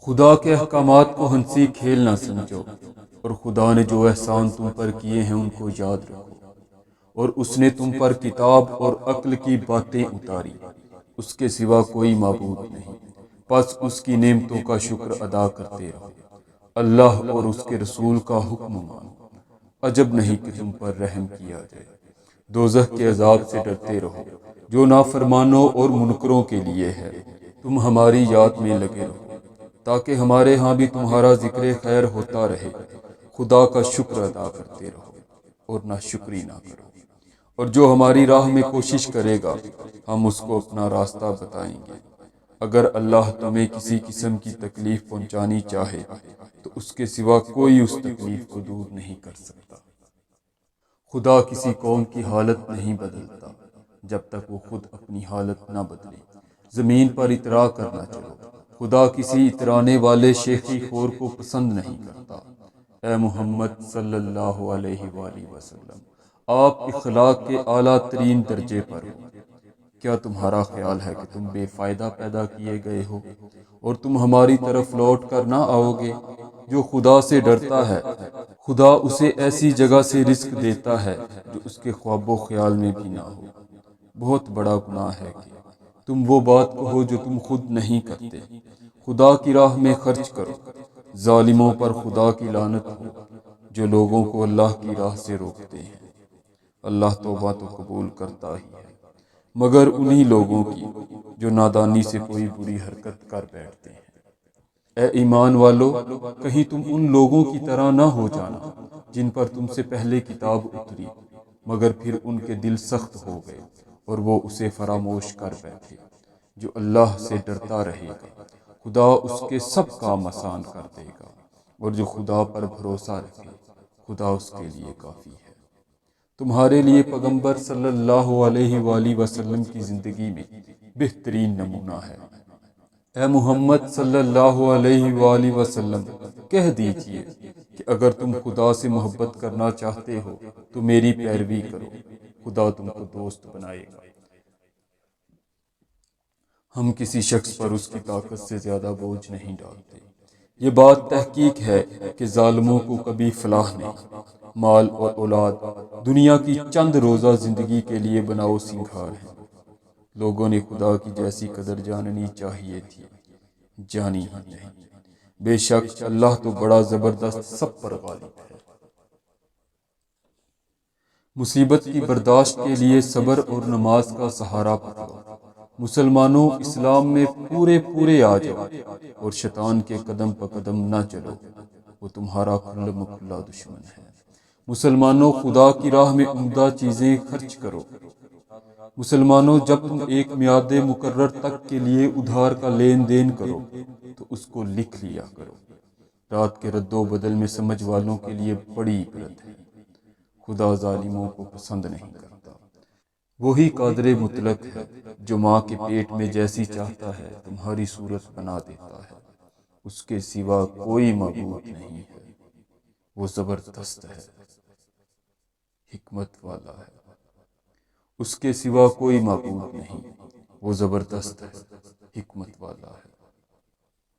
خدا کے احکامات کو ہنسی کھیل نہ سمجھو، اور خدا نے جو احسان تم پر کیے ہیں ان کو یاد رکھو۔ اور اس نے تم پر کتاب اور عقل کی باتیں اتاری، اس کے سوا کوئی معبود نہیں، پس اس کی نعمتوں کا شکر ادا کرتے رہو۔ اللہ اور اس کے رسول کا حکم مانو، عجب نہیں کہ تم پر رحم کیا جائے۔ دوزخ کے عذاب سے ڈرتے رہو جو نافرمانوں اور منکروں کے لیے ہے۔ تم ہماری یاد میں لگے رہو تاکہ ہمارے ہاں بھی تمہارا ذکر خیر ہوتا رہے۔ خدا کا شکر ادا کرتے رہو اور نہ شکری نہ کرو۔ اور جو ہماری راہ میں کوشش کرے گا ہم اس کو اپنا راستہ بتائیں گے۔ اگر اللہ تمہیں کسی قسم کی تکلیف پہنچانی چاہے تو اس کے سوا کوئی اس تکلیف کو دور نہیں کر سکتا۔ خدا کسی قوم کی حالت نہیں بدلتا جب تک وہ خود اپنی حالت نہ بدلے۔ زمین پر اترا کر نہ چلو، خدا کسی اترانے والے شیخی خور کو پسند نہیں کرتا۔ اے محمد صلی اللہ علیہ وآلہ وسلم، آپ اخلاق کے اعلیٰ ترین درجے پر ہو۔ کیا تمہارا خیال ہے کہ تم بے فائدہ پیدا کیے گئے ہو اور تم ہماری طرف لوٹ کر نہ آؤ گے؟ جو خدا سے ڈرتا ہے خدا اسے ایسی جگہ سے رزق دیتا ہے جو اس کے خواب و خیال میں بھی نہ ہو۔ بہت بڑا گناہ ہے کہ تم وہ بات کہو جو تم خود نہیں کرتے۔ خدا کی راہ میں خرچ کرو، ظالموں پر خدا کی لعنت ہو جو لوگوں کو اللہ کی راہ سے روکتے ہیں۔ اللہ توبہ تو قبول کرتا ہی ہے، مگر انہی لوگوں کی جو نادانی سے کوئی بری حرکت کر بیٹھتے ہیں۔ اے ایمان والو، کہیں تم ان لوگوں کی طرح نہ ہو جانا جن پر تم سے پہلے کتاب اتری، مگر پھر ان کے دل سخت ہو گئے اور وہ اسے فراموش کر بیٹھے۔ جو اللہ سے ڈرتا رہے گا خدا اس کے سب کام آسان کر دے گا، اور جو خدا پر بھروسہ رکھے خدا اس کے لیے کافی ہے۔ تمہارے لیے پیغمبر صلی اللہ علیہ وآلہ وسلم کی زندگی میں بہترین نمونہ ہے۔ اے محمد صلی اللہ علیہ وآلہ وسلم، کہہ دیجئے کہ اگر تم خدا سے محبت کرنا چاہتے ہو تو میری پیروی کرو، خدا تم کو دوست بنائے گا۔ ہم کسی شخص پر اس کی طاقت سے زیادہ بوجھ نہیں ڈالتے۔ یہ بات تحقیق ہے کہ ظالموں کو کبھی فلاح نہیں۔ مال اور اولاد دنیا کی چند روزہ زندگی کے لیے بناؤ سنگھار ہیں۔ لوگوں نے خدا کی جیسی قدر جاننی چاہیے تھی، جانی ہی نہیں۔ بے شک اللہ تو بڑا زبردست سب پر غالب ہے۔ مصیبت کی برداشت کے لیے صبر اور نماز کا سہارا پکڑو۔ مسلمانوں، اسلام میں پورے آ جاؤ اور شیطان کے قدم پہ قدم نہ چلو، وہ تمہارا کھلا کھلا دشمن ہے۔ مسلمانوں، خدا کی راہ میں عمدہ چیزیں خرچ کرو۔ مسلمانوں، جب تم ایک میعاد مقرر تک کے لیے ادھار کا لین دین کرو تو اس کو لکھ لیا کرو۔ رات کے رد و بدل میں سمجھ والوں کے لیے بڑی عبرت ہے۔ خدا ظالموں کو پسند نہیں کرتا۔ وہی قادر مطلق ہے جو ماں کے پیٹ میں جیسی چاہتا ہے تمہاری صورت بنا دیتا ہے۔ اس کے سوا کوئی معبود نہیں ہے، وہ زبردست ہے، حکمت والا ہے۔ اس کے سوا کوئی معبود نہیں، وہ زبردست ہے، حکمت والا ہے۔